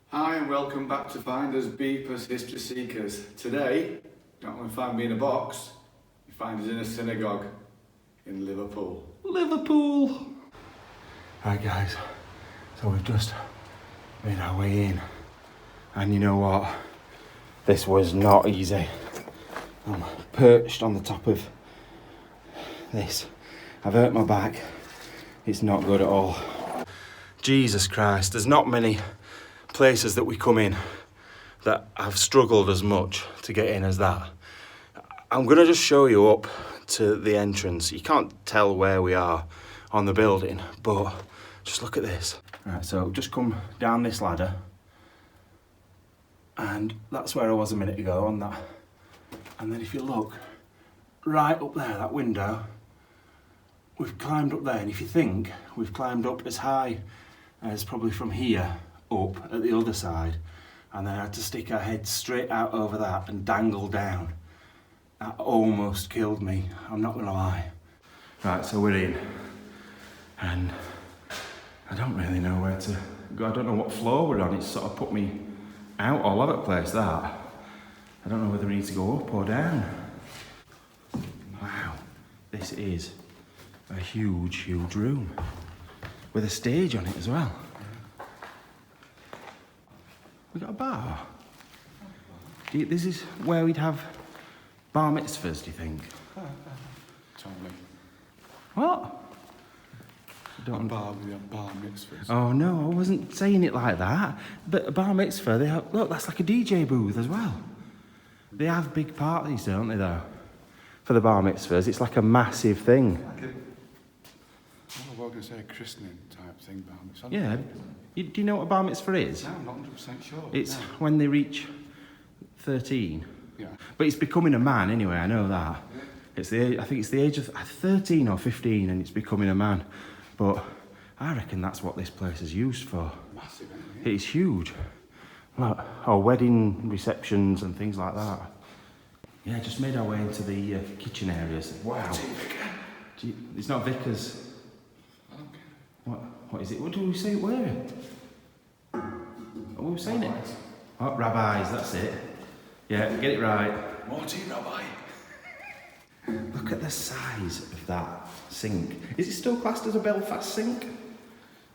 Hi and welcome back to Findersbeepers History Seekers. Today, you don't only find me in a box, you find us in a synagogue in Liverpool. Liverpool! Right guys, so we've just made our way in. And you know what? This was not easy. I'm perched on the top of this. I've hurt my back. It's not good at all. Jesus Christ, there's not many places that we come in that I've struggled as much to get in as that. I'm going to just show you up to the entrance. You can't tell where we are on the building, but just look at this. Right, so just come down this ladder, and that's where I was a minute ago on that. And then if you look right up there, that window, we've climbed up there, and if you think, we've climbed up as high as probably from here up at the other side, and then I had to stick our heads straight out over that and dangle down. That almost killed me, I'm not gonna lie. Right, so we're in, and I don't really know where to go. I don't know what floor we're on. It's sort of put me out all over the place, that. I don't know whether we need to go up or down. Wow, this is a huge, huge room with a stage on it as well. We got a bar. This is where we'd have bar mitzvahs, do you think? Totally. What? We have bar mitzvahs. Oh no, I wasn't saying it like that. But a bar mitzvah, they have, look, that's like a DJ booth as well. They have big parties, don't they, though? For the bar mitzvahs, it's like a massive thing. I was going to say a christening type thing, bar mitzvah. Yeah. Do you know what a bar mitzvah is? No, I'm not 100% sure. It's when they reach 13. Yeah. But it's becoming a man anyway, I know that. It's I think it's the age of 13 or 15 and it's becoming a man. But I reckon that's what this place is used for. Massive, isn't it? It's huge. Like, or wedding receptions and things like that. Yeah, just made our way into the kitchen areas. Wow. It's not Vickers. I don't care. What is it? What do we say it were? Oh, we were saying it. Oh, rabbis, that's it. Yeah, get it right. Morty Rabbi. Look at the size of that sink. Is it still classed as a Belfast sink?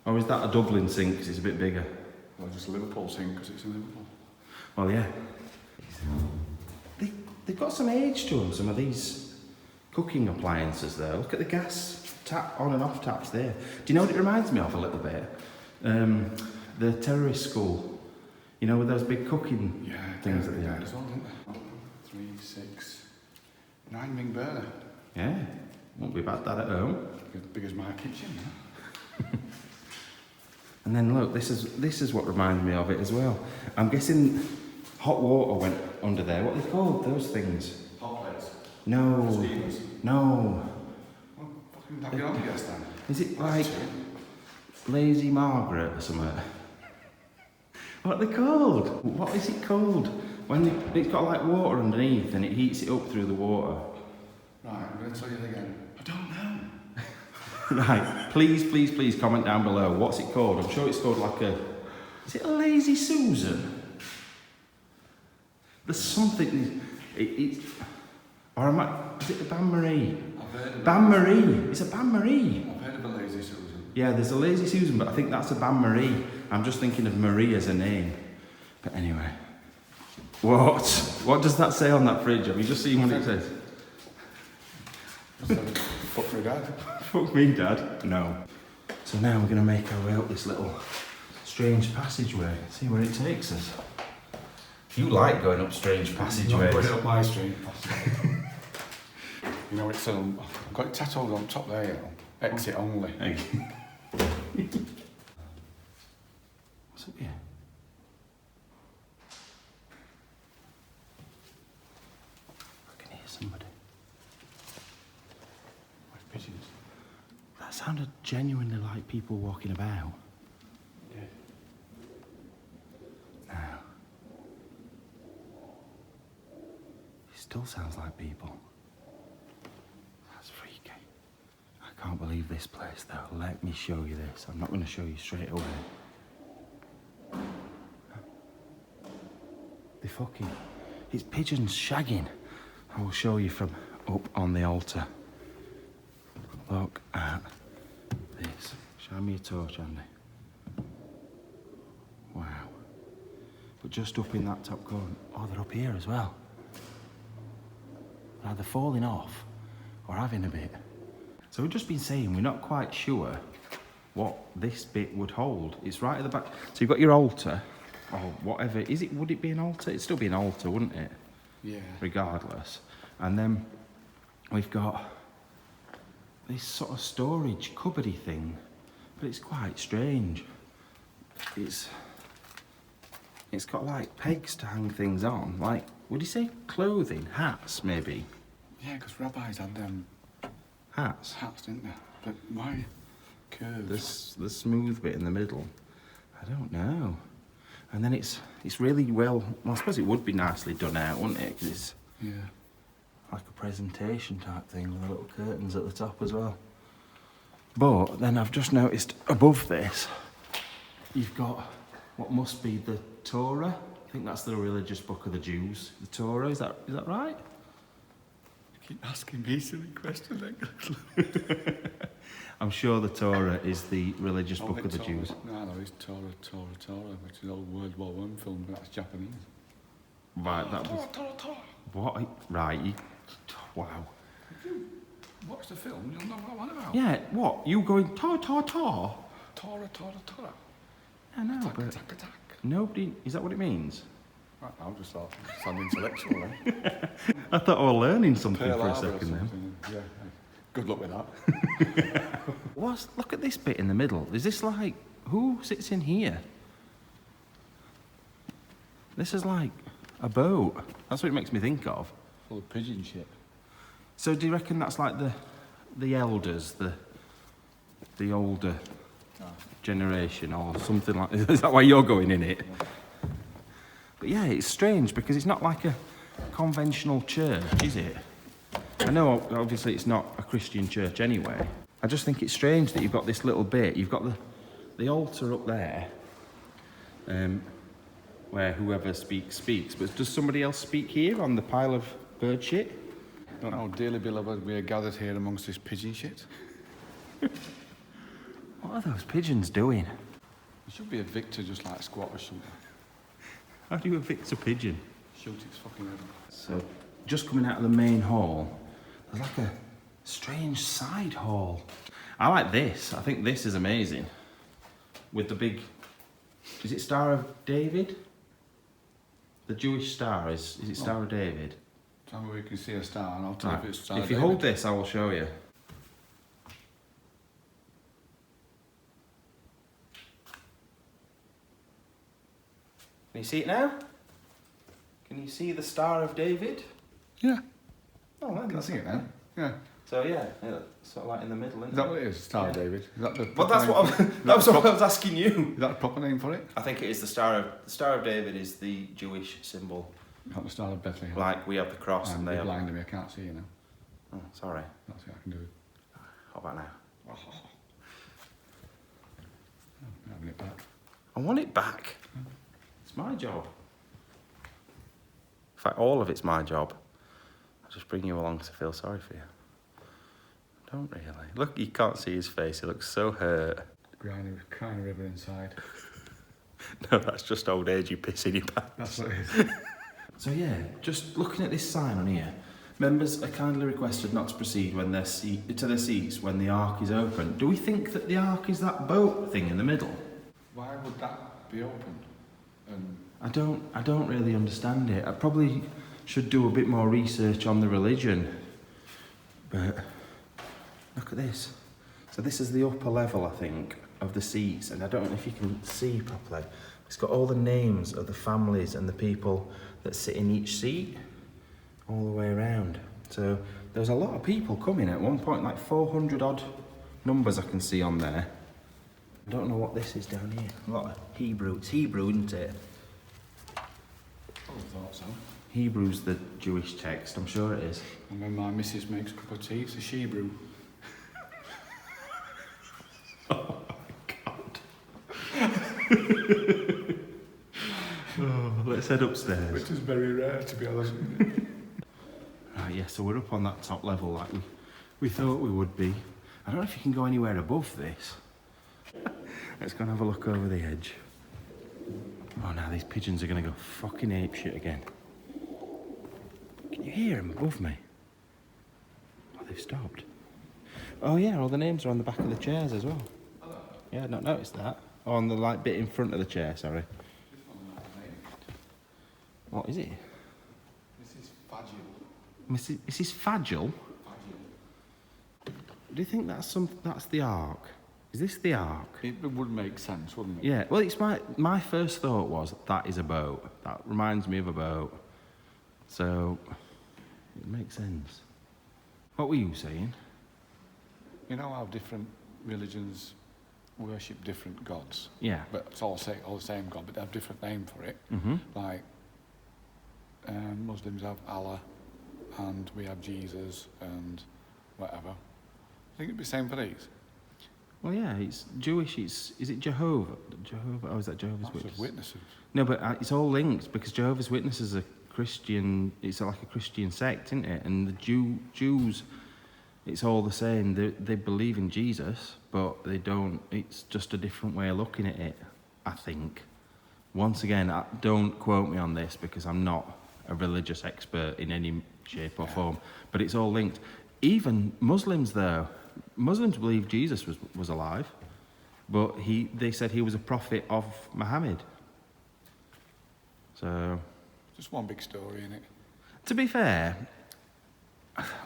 Or is that a Dublin sink because it's a bit bigger? Well, just a Liverpool sink because it's in Liverpool. Well, yeah. They've got some age to them, some of these cooking appliances there. Look at the gas tap on and off taps there. Do you know what it reminds me of a little bit? The terrorist school. You know, with those big cooking things at the end. As well, isn't there? 3, 6, 9 ring burner. Yeah, won't be bad that at home. As big as my kitchen, yeah? And then look, this is what reminds me of it as well. I'm guessing hot water went under there. What are they called, those things? Hot plates. No. Steamers. No. Well, fucking that get on the gas then. Is it like Lazy Margaret or something? What are they called? What is it called? When it's got like water underneath and it heats it up through the water. Right, I'm going to tell you again. I don't know. Right, please comment down below. What's it called? I'm sure it's called like a... Is it a Lazy Susan? There's something... Or am I... Is it a Bain Marie? I've heard of Bain Marie. It's a Bain Marie. I've heard of a Lazy Susan. Yeah, there's a Lazy Susan, but I think that's a Bain Marie. I'm just thinking of Marie as a name. But anyway. What? What does that say on that fridge? Have you just seen what it says? Fuck me, Dad. Fuck me, Dad. No. So now we're going to make our way up this little strange passageway. See where it takes us. You like going up strange passageways. Not going up my street. You know, it's I've got it tattooed on top there, you know. Exit only. Hey. What's up here? I can hear somebody. With pigeons. That sounded genuinely like people walking about. Yeah. Now. It still sounds like people. That's freaky. I can't believe this place though. Let me show you this. I'm not going to show you straight away. It's pigeons shagging. I will show you from up on the altar. Look at this. Show me your torch, Andy. Wow. But just up in that top corner. Oh, they're up here as well. They're either falling off or having a bit. So we've just been saying we're not quite sure what this bit would hold. It's right at the back. So you've got your altar, or whatever. Would it be an altar? It'd still be an altar, wouldn't it? Yeah. Regardless. And then we've got this sort of storage cupboardy thing, but it's quite strange. It's got like pegs to hang things on. Like, would you say clothing, hats, maybe? Yeah, because rabbis had them hats, didn't they? But why curves? The smooth bit in the middle. I don't know. And then it's really well. I suppose it would be nicely done out, wouldn't it? Because it's like a presentation type thing with the little curtains at the top as well. But then I've just noticed above this, you've got what must be the Torah. I think that's the religious book of the Jews. The Torah, is that right? You keep asking me silly questions. I'm sure the Torah is the religious book of the Torah. Jews. No, it's Torah, which is an old World War I film, but that's Japanese. Right, that was... Torah. What? Right, wow. If you watch the film, you'll know what I'm on about. Yeah, what? You going Torah? Torah. I know, Attack. nobody... Is that what it means? Right, I just thought it sounded intellectual then. I thought I was learning something Pearl for a Harbor or second then. something. Yeah, good luck with that. Look at this bit in the middle. Is this like... Who sits in here? This is like a boat. That's what it makes me think of. Full of pigeon shit. So do you reckon that's like the elders, the older generation or something like that? Is that why you're going in it? But yeah, it's strange because it's not like a conventional church, is it? I know obviously it's not a Christian church anyway. I just think it's strange that you've got this little bit. You've got the altar up there, where whoever speaks. But does somebody else speak here on the pile of bird shit? Don't know, dearly beloved, we are gathered here amongst this pigeon shit. What are those pigeons doing? You should be a victor just like a squatter shooter. How do you evict a pigeon? Shoot its fucking head. So, just coming out of the main hall, there's like a strange side hall. I like this. I think this is amazing. With the big... Is it Star of David? The Jewish star, is it Star of David? Tell me where you can see a star and I'll tell you if it's Star of If you David. hold this, I will show you. Can you see it now? Can you see the Star of David? Yeah. Oh, I can see it now. Yeah. So yeah, sort of like in the middle, isn't Is that what it is? Star of David? Is that the Well, that's proper what name? that was what I was asking you. Is that a proper name for it? I think it is the Star of David is the Jewish symbol. Not the Star of Bethlehem. Like we have the cross and they you're have. blind to me, I can't see you now. Oh, sorry. That's what I can do. How about now? Oh. I'm having it back. I want it back. It's my job. In fact, all of it's my job. I'll just bring you along to feel sorry for you. Don't really. Look, you can't see his face. He looks so hurt. Crying a river inside. No, that's just old age. You piss in your pants. That's what it is. So yeah, just looking at this sign on here, members are kindly requested not to proceed when to their seats when the ark is open. Do we think that the ark is that boat thing in the middle? Why would that be open? And I don't really understand it. I probably should do a bit more research on the religion. But look at this. So this is the upper level, I think, of the seats, and I don't know if you can see properly. It's got all the names of the families and the people that sit in each seat all the way around. So there's a lot of people coming at one point, like 400 odd numbers I can see on there. I don't know what this is down here. A lot of Hebrew. It's Hebrew, isn't it? I thought so. Hebrew's the Jewish text, I'm sure it is. And when my missus makes a cup of tea, it's a she brew. Oh my God. Oh, let's head upstairs. Which is very rare, to be honest. Right, yeah, so we're up on that top level like we thought we would be. I don't know if you can go anywhere above this. Let's go and have a look over the edge. Oh, now these pigeons are going to go fucking apeshit again. Can you hear them above me? Oh, they've stopped. Oh yeah, all the names are on the back of the chairs as well. Yeah, I'd not noticed that. Oh, on the like bit in front of the chair, sorry. What is it? This is Fagil. Mrs. Fagil? Do you think that's the Ark? Is this the Ark? It would make sense, wouldn't it? Yeah, well, it's my first thought was that is a boat. That reminds me of a boat. So, it makes sense. What were you saying? You know how different religions worship different gods? Yeah. But it's all the same God, but they have a different name for it. Mm-hmm. Like, Muslims have Allah, and we have Jesus, and whatever. I think it'd be the same for these. Well, yeah, it's Jewish. Is it Jehovah? Oh, is that Jehovah's That's Witnesses? witnesses. No, but it's all linked because Jehovah's Witnesses are Christian. It's like a Christian sect, isn't it? And the Jews, it's all the same. They believe in Jesus, but they don't. It's just a different way of looking at it, I think. Once again, don't quote me on this because I'm not a religious expert in any shape or form. But it's all linked. Even Muslims, though. Muslims believe Jesus was alive, but they said he was a prophet of Muhammad. So, Just one big story, innit? to be fair,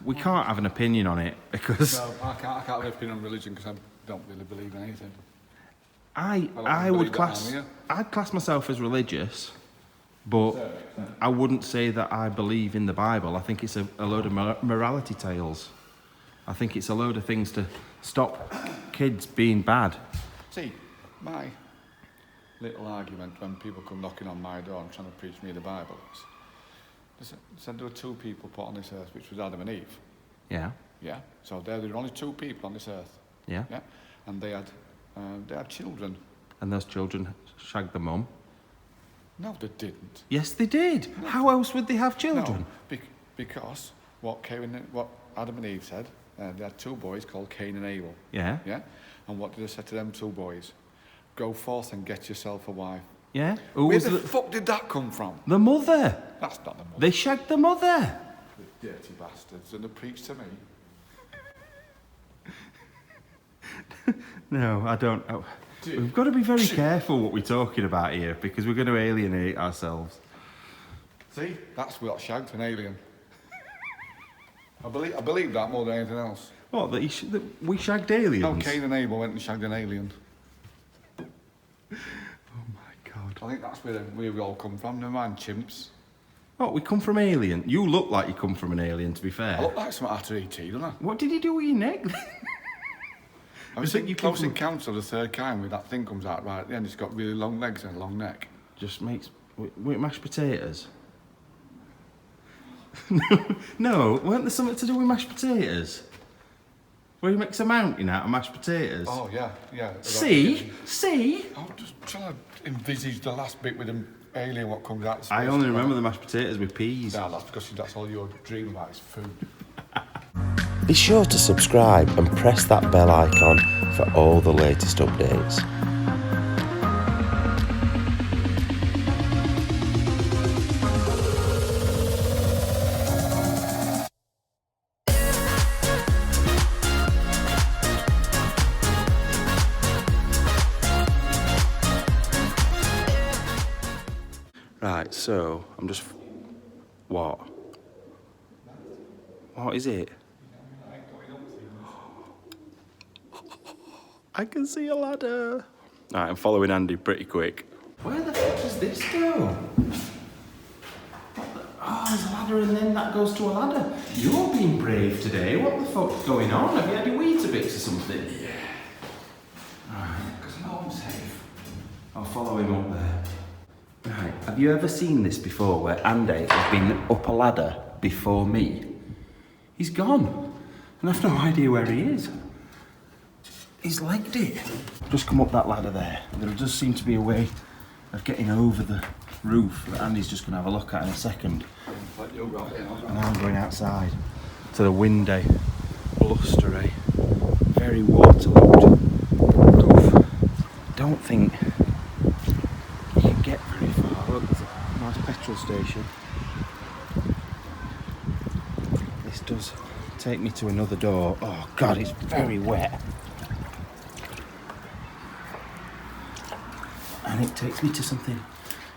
we can't have an opinion on it because No, I can't have an opinion on religion because I don't really believe in anything. I'd class myself as religious, but I wouldn't say that I believe in the Bible. I think it's a load of morality tales. I think it's a load of things to stop kids being bad. See, my little argument when people come knocking on my door and trying to preach me the Bible is, they said there were two people put on this earth, which was Adam and Eve. Yeah. Yeah. So there were only two people on this earth. Yeah. Yeah. And they had children. And those children shagged the mum. No, they didn't. Yes, they did. No. How else would they have children? No, because what Adam and Eve said, they had two boys called Cain and Abel. Yeah. Yeah. And what did they say to them two boys? Go forth and get yourself a wife. Yeah. Where the fuck did that come from? The mother. That's not the mother. They shagged the mother. The dirty bastards. And they preached to me. No, I don't. Oh. We've got to be very careful what we're talking about here because we're going to alienate ourselves. See? That's what shagged an alien. I believe that more than anything else. What, that we shagged aliens? No, Cain and Abel went and shagged an alien. Oh my God. I think that's where we all come from, never mind chimps. What, we come from alien? You look like you come from an alien, to be fair. I look like something after ET, don't I? What did he do with your neck? I was thinking Close Encounter of the Third Kind where that thing comes out right at the end. It's got really long legs and a long neck. Just makes... with mashed potatoes? No, weren't there something to do with mashed potatoes? Where he makes a mountain out of mashed potatoes? Oh, yeah. See? I'm just trying to envisage the last bit with an alien, what comes out of space. I only remember the mashed potatoes with peas. No, that's because that's all you're dreaming about is food. Be sure to subscribe and press that bell icon for all the latest updates. Right, so I'm just... What? What is it? I can see a ladder. Right, I'm following Andy pretty quick. Where the fuck does this go? Oh, there's a ladder and then that goes to a ladder. You're being brave today. What the fuck's going on? Have you had your Weetabix or something? Yeah. Right. Because no one's safe. I'll follow him up there. Right, have you ever seen this before where Andy has been up a ladder before me? He's gone. And I've no idea where he is. He's legged it. Just come up that ladder there. There does seem to be a way of getting over the roof that Andy's just going to have a look at in a second. And now I'm going outside to the windy, blustery, very waterlogged roof. Don't think you can get very far. Look, there's a nice petrol station. This does take me to another door. Oh God, it's very wet. And it takes me to something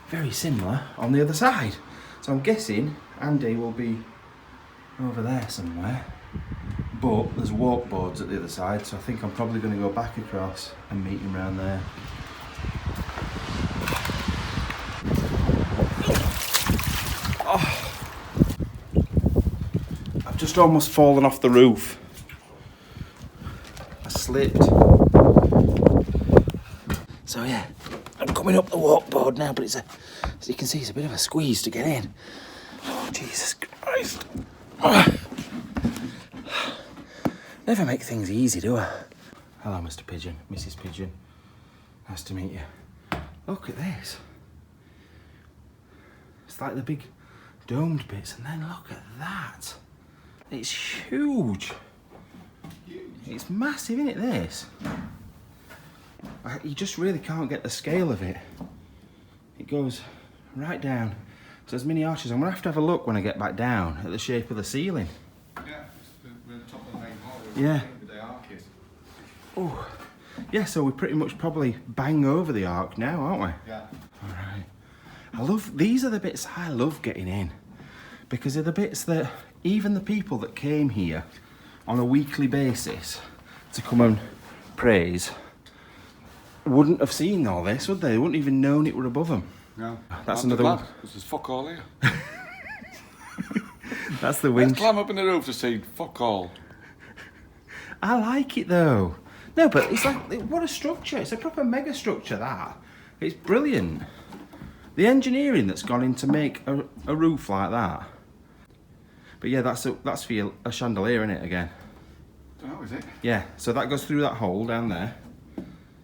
very similar on the other side. So I'm guessing Andy will be over there somewhere. But there's walkboards at the other side, so I think I'm probably going to go back across and meet him around there. Oh. I've just almost fallen off the roof. I slipped. So yeah, I'm coming up the walkboard now, but it's as you can see, it's a bit of a squeeze to get in. Oh, Jesus Christ. Never make things easy, do I? Hello, Mr. Pigeon, Mrs. Pigeon. Nice to meet you. Look at this. It's like the big domed bits, and then look at that. It's huge. It's massive, isn't it, this? You just really can't get the scale of it. It goes right down to as many arches. I'm going to have a look when I get back down at the shape of the ceiling. Yeah, we're on top of the main hall. Yeah. The arches. Oh, yeah, so we pretty much probably bang over the arc now, aren't we? Yeah. All right. These are the bits I love getting in, because they're the bits that even the people that came here on a weekly basis to come and praise wouldn't have seen all this, would they? They wouldn't even known it were above them. No. That's another one. This is fuck all here. That's the Let's winch. climb up in the roof to see fuck all. I like it though. No, but it's like, what a structure. It's a proper mega structure, that. It's brilliant. The engineering that's gone in to make a roof like that. But yeah, that's for a chandelier, isn't it, again? Oh, is it? Yeah, so that goes through that hole down there.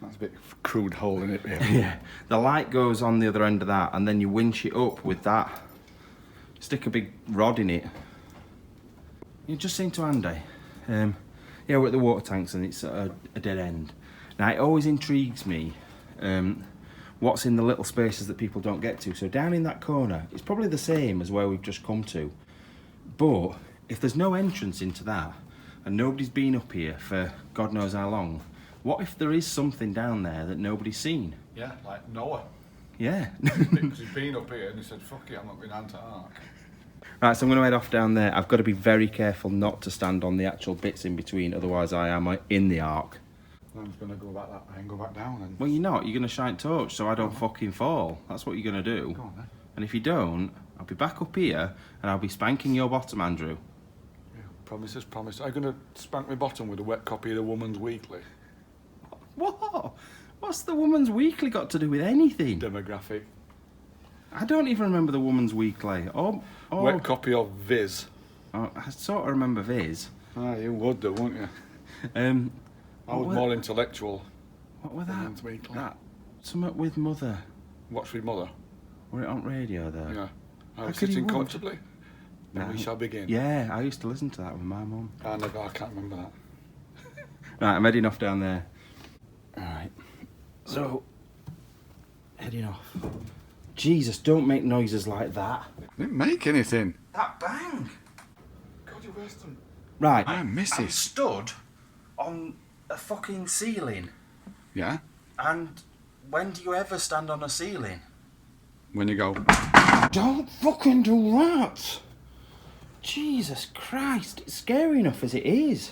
That's a bit crude hole in it, really. Yeah, the light goes on the other end of that, and then you winch it up with that. Stick a big rod in it. You just saying to Andy, yeah, we're at the water tanks and it's a dead end. Now, it always intrigues me what's in the little spaces that people don't get to. So down in that corner, it's probably the same as where we've just come to. But if there's no entrance into that, and nobody's been up here for God knows how long, what if there is something down there that nobody's seen? Yeah, like Noah. Yeah. Because he's been up here and he said, fuck it, I'm not going down to Ark. Right, so I'm going to head off down there. I've got to be very careful not to stand on the actual bits in between, otherwise I am in the arc. I'm just going to go back that way and go back down. And Well, you're not. You're going to shine torch so I don't fucking fall. That's what you're going to do. Go on then. And if you don't, I'll be back up here and I'll be spanking your bottom, Andrew. Yeah, promises, promise. Are you going to spank my bottom with a wet copy of the Woman's Weekly? What? What's the Woman's Weekly got to do with anything? Demographic. I don't even remember the Woman's Weekly. Wet copy of Viz. I sort of remember Viz. Ah, you would though, wouldn't you? I was more intellectual. What were that? Woman's Weekly. That something with Mother. Watch with Mother. Were it on radio though? Yeah. I How was could you sitting watch? comfortably. No. We shall begin. Yeah, I used to listen to that with my mum. I can't remember that. Right, I'm heading off down there. Alright. So, heading off. Jesus, don't make noises like that. Didn't make anything. That bang! God, you worse than... Right. I'm I'm stood on a fucking ceiling. Yeah? And when do you ever stand on a ceiling? When you go... Don't fucking do that! Jesus Christ, it's scary enough as it is.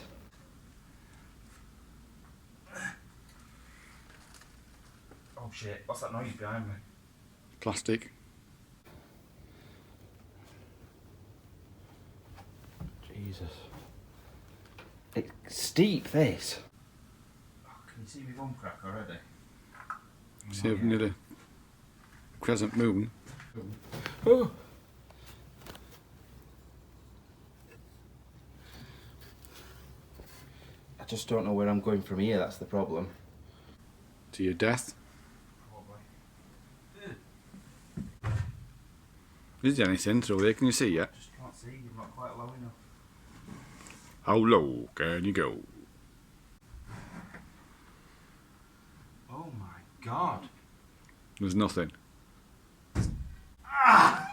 Oh shit, what's that noise behind me? Plastic. Jesus. It's steep, this. Oh, can you see me bum crack already? See, I've near the crescent moon. Oh. I just don't know where I'm going from here, that's the problem. To your death. Probably. Is there anything through there? Can you see yet? Just can't see, you're not quite low enough. How low can you go? Oh my god. There's nothing. Ah!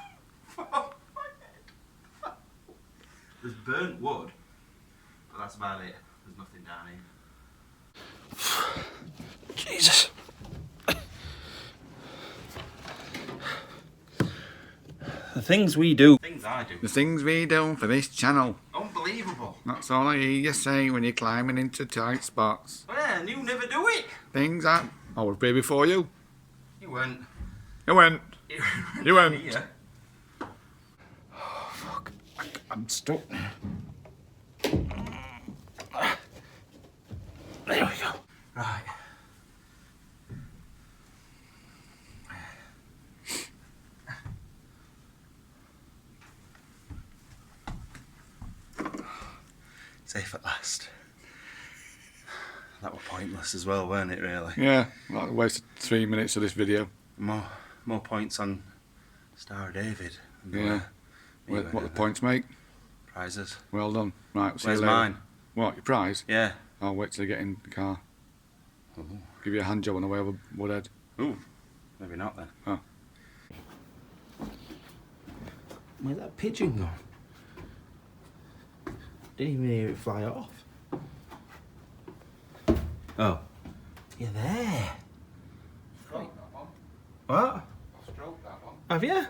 There's burnt wood, but that's about it. There's nothing down here. Jesus. The things we do. Things I do. The things we do for this channel. Unbelievable. That's all I hear you say when you're climbing into tight spots. Well, you never do it. Things that I was here before you. You weren't. You went. You went. Here. Oh, fuck. I'm stuck. There we go. Right. Safe at last. That were pointless as well, weren't it, really? Yeah, like wasted 3 minutes of this video. More points on Star of David. Yeah. What the points make? Prizes. Well done. Right, we'll see Where's you later. mine? What, your prize? Yeah. I'll wait till I get in the car. Ooh. Give you a hand job on the way over Woodhead. Ooh. Maybe not then. Oh. Where's that pigeon gone? Didn't even hear it fly off. Oh. You're there. Stroke that one. What? I stroked that one. Have you? Yeah.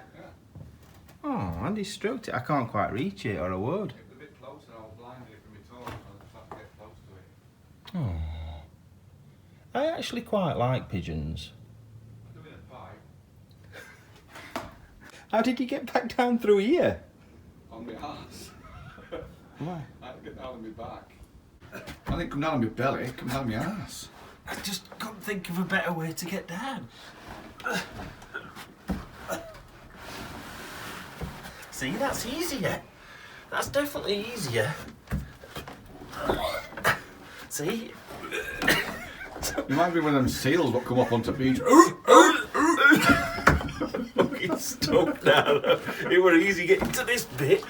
Oh, Andy stroked it. I can't quite reach it, or I would. It was a bit closer, I was blinded from my toes, so I just had to get close to it. Oh. I actually quite like pigeons. I'm doing a pipe. How did you get back down through here? On my arse. Why? I had to get down on my back. I didn't come down on my belly, come down my arse. I just couldn't think of a better way to get down. See, that's easier. That's definitely easier. See? You might be one of them seals that come up onto beach. Fucking stuck now. It were easy getting to this bit.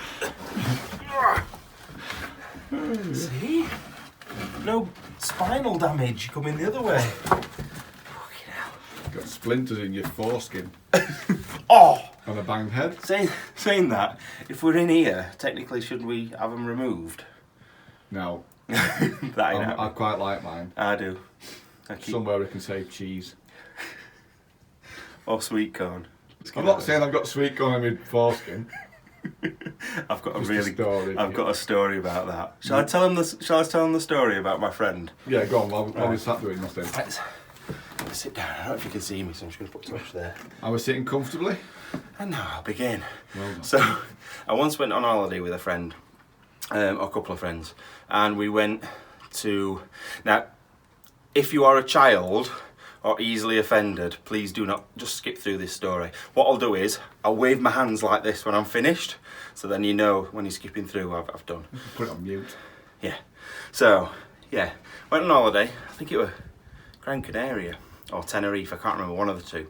See? No spinal damage coming the other way. Fucking hell. Got splinters in your foreskin. Oh! And a banged head. Saying that, if we're in here, technically should we have them removed? No. That ain't I happening. quite like mine. I do. Somewhere we can save cheese. Or sweet corn. I'm not saying I've got sweet corn in my foreskin. I've got Just a story. I've got a story about that. Shall I tell him the story about my friend? Yeah, go on. While we sat doing nothing. Let's sit down. I don't know if you can see me, so I'm just going to put Tosh there. I was sitting comfortably. And now I'll begin. Well done. So, I once went on holiday with a friend, or a couple of friends, and we went to... Now, if you are a child or easily offended, please do not just skip through this story. What I'll do is, I'll wave my hands like this when I'm finished, so then you know when you're skipping through I've done. Put it on mute. Yeah. So, yeah, went on holiday. I think it was Gran Canaria or Tenerife. I can't remember, one of the two.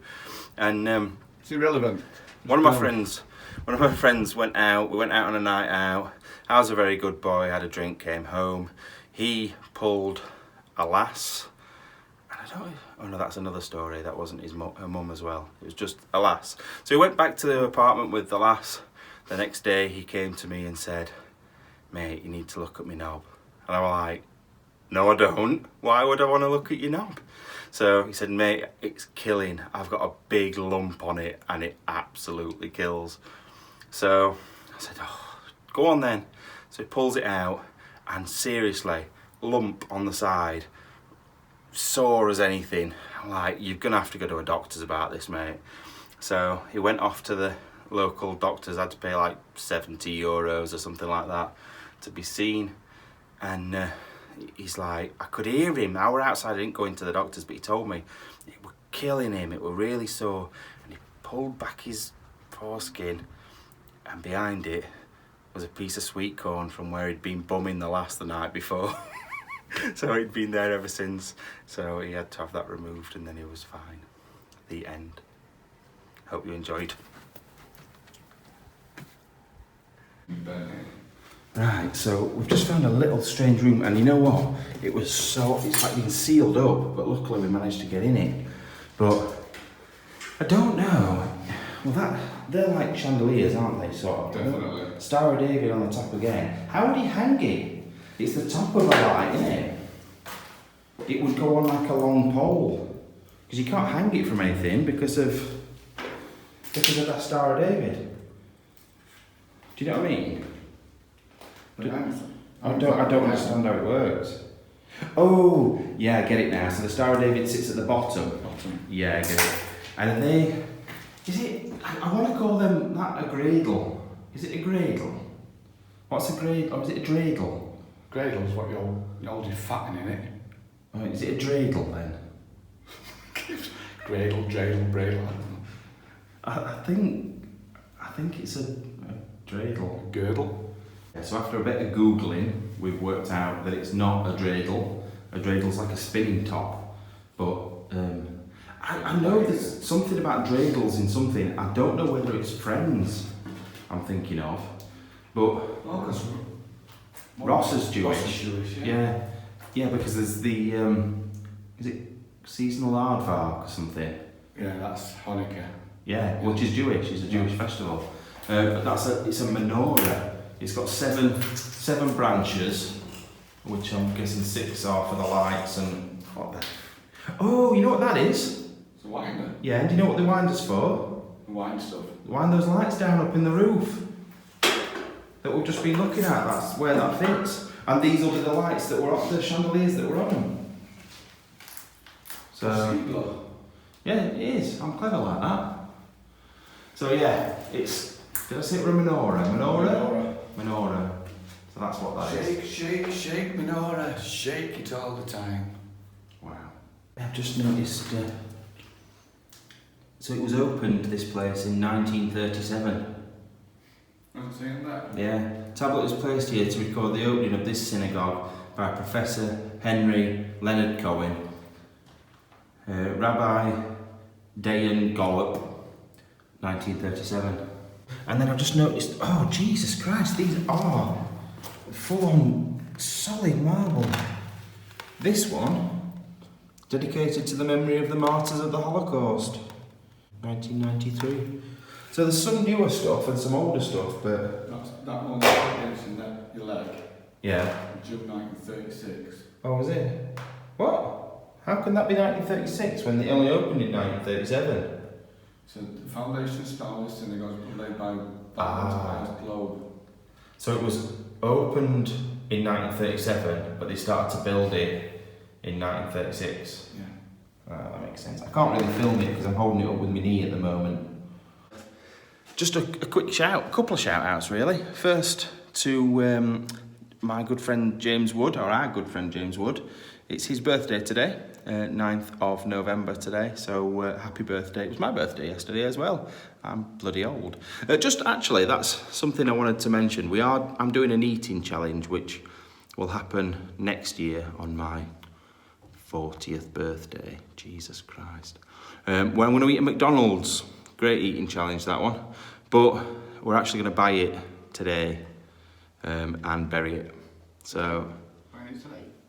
And It's irrelevant. one of my friends went out. We went out on a night out. I was a very good boy. Had a drink, came home. He pulled a lass. And I don't. Oh no, that's another story. That wasn't her mum as well. It was just a lass. So he went back to the apartment with the lass. The next day he came to me and said, "Mate, you need to look at me knob." And I was like, "No, I don't. Why would I want to look at your knob?" So he said, "Mate, it's killing. I've got a big lump on it and it absolutely kills." So I said, "Oh, go on then." So he pulls it out and seriously, lump on the side, sore as anything. I'm like, "You're going to have to go to a doctor's about this, mate." So he went off to the local doctors, had to pay like €70 or something like that to be seen. And he's like, I could hear him. I were outside, I didn't go into the doctors, but he told me it were killing him, it were really sore. And he pulled back his foreskin, and behind it was a piece of sweet corn from where he'd been bumming the night before. So he'd been there ever since. So he had to have that removed, and then he was fine. The end. Hope you enjoyed. Right, so we've just found a little strange room, and you know what? It's like been sealed up, but luckily we managed to get in it. But I don't know. Well, they're like chandeliers, aren't they? Sort of. Definitely. Star of David on the top again. How would he hang it? It's the top of a light, isn't it? It would go on like a long pole, because you can't hang it from anything because of that Star of David. Do you know what I mean? I don't understand how it works. Oh, yeah, I get it now. So the Star of David sits at the bottom. Yeah, I get it. And I want to call them that a gradle. Is it a gradle? What's a gradle? Or is it a dreidel? Gradle's what you hold your fatting in it. Oh, is it a dreidel then? Gradle, dreidel, bradle. I think it's a dreidel. Girdle. Yeah, so after a bit of Googling, we've worked out that it's not a dreidel. A dreidle's like a spinning top. But I know there's something about dreidels in something. I don't know whether it's Friends I'm thinking of. But because Ross is Jewish. Ross is Jewish, yeah. Yeah, because there's the is it seasonal aardvark or something? Yeah, that's Hanukkah. Yeah, which is Jewish. It's a Jewish festival. But it's a menorah. It's got seven branches, which I'm guessing 6 are for the lights and what the. Oh, you know what that is? It's a winder. Yeah, and do you know what the winder's for? The wine stuff. Wind those lights down up in the roof that we've just been looking at. That's where that fits. And these will be the lights that were on the chandeliers that were on them. So yeah, it is. I'm clever like that. So yeah, it's. Did I say it were a menorah? Menorah. So that's what that is. Shake, menorah. Shake it all the time. Wow. I've just noticed. So it was opened, this place, in 1937. I'm seeing that. Yeah. Tablet was placed here to record the opening of this synagogue by Professor Henry Leonard Cohen, Rabbi Dayan Gollop, 1937. And then I've just noticed, oh Jesus Christ, these are full-on solid marble. This one, dedicated to the memory of the martyrs of the Holocaust, 1993. So there's some newer stuff and some older stuff, but... That one that's in your leg. Yeah. June 1936. Oh, was it? What? How can that be 1936 when they only opened in 1937? So the foundation stone of the synagogue was laid by the globe. So it was opened in 1937, but they started to build it in 1936. Yeah. That makes sense. I can't really film it because I'm holding it up with my knee at the moment. Just a quick couple of shout outs really. First to my good friend James Wood, or our good friend James Wood. It's his birthday today, 9th of November today, so happy birthday. It was my birthday yesterday as well. I'm bloody old. Just actually, that's something I wanted to mention. I'm doing an eating challenge, which will happen next year on my 40th birthday. Jesus Christ. Where I'm going to eat at McDonald's. Great eating challenge, that one. But we're actually going to buy it today and bury it. So...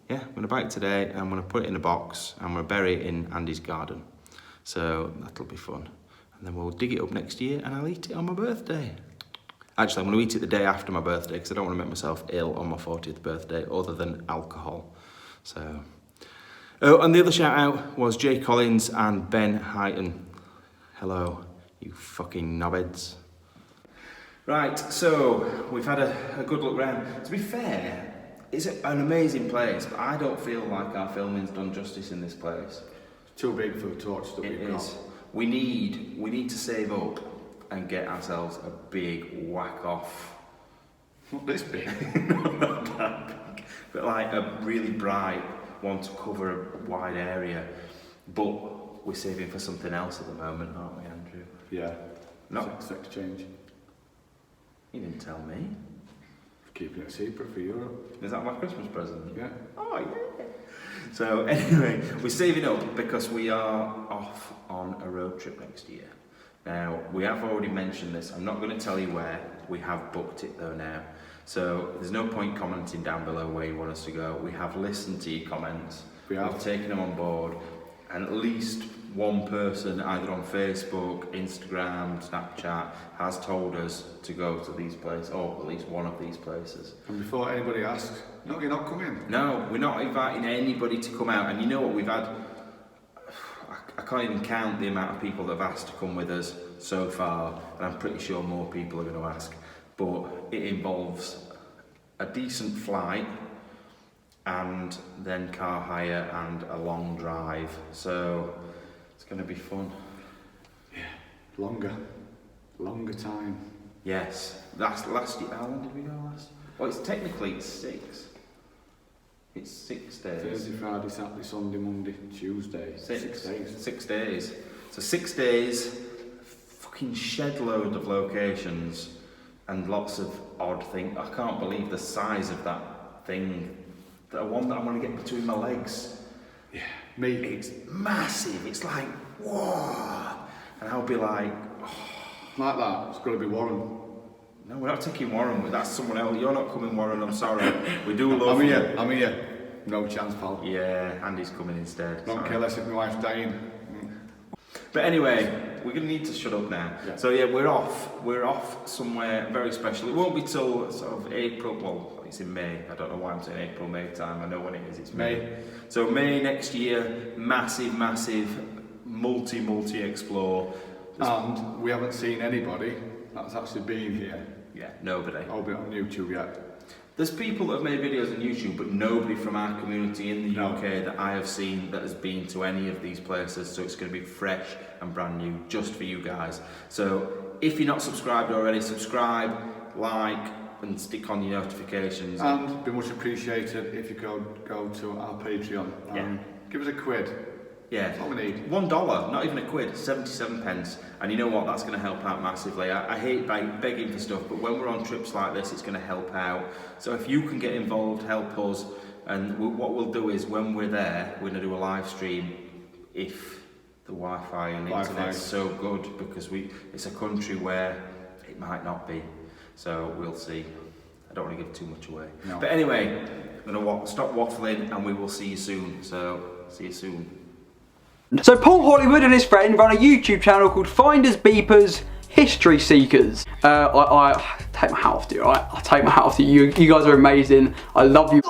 yeah, I'm going to buy it today and I'm going to put it in a box and I'm going to bury it in Andy's garden. So that'll be fun. And then we'll dig it up next year and I'll eat it on my birthday. Actually, I'm going to eat it the day after my birthday because I don't want to make myself ill on my 40th birthday other than alcohol. So, and the other shout out was Jay Collins and Ben Heighton. Hello, you fucking knobheads. Right, so we've had a good look round. To be fair, it's an amazing place, but I don't feel like our filming's done justice in this place. It's too big for the torch that we've got. It is. We need to save up and get ourselves a big whack off. Not this big. Not that big. But like a really bright one to cover a wide area. But we're saving for something else at the moment, aren't we, Andrew? Yeah. No. Sex change. You didn't tell me. Keeping it secret for Europe. Is that my Christmas present? Yeah. Oh, yeah. So anyway, we're saving up because we are off on a road trip next year Now, we have already mentioned this. I'm not going to tell you where. We have booked it though now. So there's no point commenting down below where you want us to go. We have listened to your comments. We've taken them on board. And at least one person, either on Facebook, Instagram, Snapchat, has told us to go to these places, or at least one of these places. And before anybody asks, no, you're not coming. No, we're not inviting anybody to come out. And you know what, we've had, I can't even count the amount of people that have asked to come with us so far, and I'm pretty sure more people are going to ask. But it involves a decent flight, and then car hire and a long drive, so it's going to be fun. Yeah, longer time. Yes, that's last year. How long did we go last? Well, it's 6. It's 6 days. Thursday, Friday, Saturday, Sunday, Monday, Tuesday. 6 days. 6 days. So 6 days, fucking shed load of locations and lots of odd things. I can't believe the size of that thing. The one that I'm going to get between my legs. Yeah, me. It's massive. It's like, whoa. And I'll be like, oh. Like that, it's got to be Warren. No, we're not taking Warren. That's someone else. You're not coming, Warren. I'm sorry. We do love you. I'm here. No chance, pal. Yeah, Andy's coming instead. Don't care less if my wife's dying. But anyway, we're going to need to shut up now. Yeah. So yeah, we're off somewhere very special. It won't be till sort of April, well, it's in May. I don't know why I'm saying April, May time. I know when it is, it's May. So May next year, massive, multi-explore. And we haven't seen anybody that's actually been here. Yeah, nobody. I'll be on YouTube yet. There's people that have made videos on YouTube, but nobody from our community in the UK that I have seen that has been to any of these places, so it's going to be fresh and brand new just for you guys. So if you're not subscribed already, subscribe, like, and stick on your notifications. And it'd be much appreciated if you could go to our Patreon and give us a quid. Yeah, that's all we need. $1, not even a quid, 77 pence. And you know what, that's going to help out massively. I hate begging for stuff, but when we're on trips like this, it's going to help out. So if you can get involved, help us. And what we'll do is, when we're there, we're going to do a live stream if the Wi-Fi and internet's so good, because it's a country where it might not be. So we'll see. I don't want to give too much away. No. But anyway, I'm going to stop waffling, and we will see you soon. So, see you soon. So Paul Hollywood and his friend run a YouTube channel called Findersbeepers History Seekers. I take my hat off to you, alright? I take my hat off to you. You guys are amazing. I love you.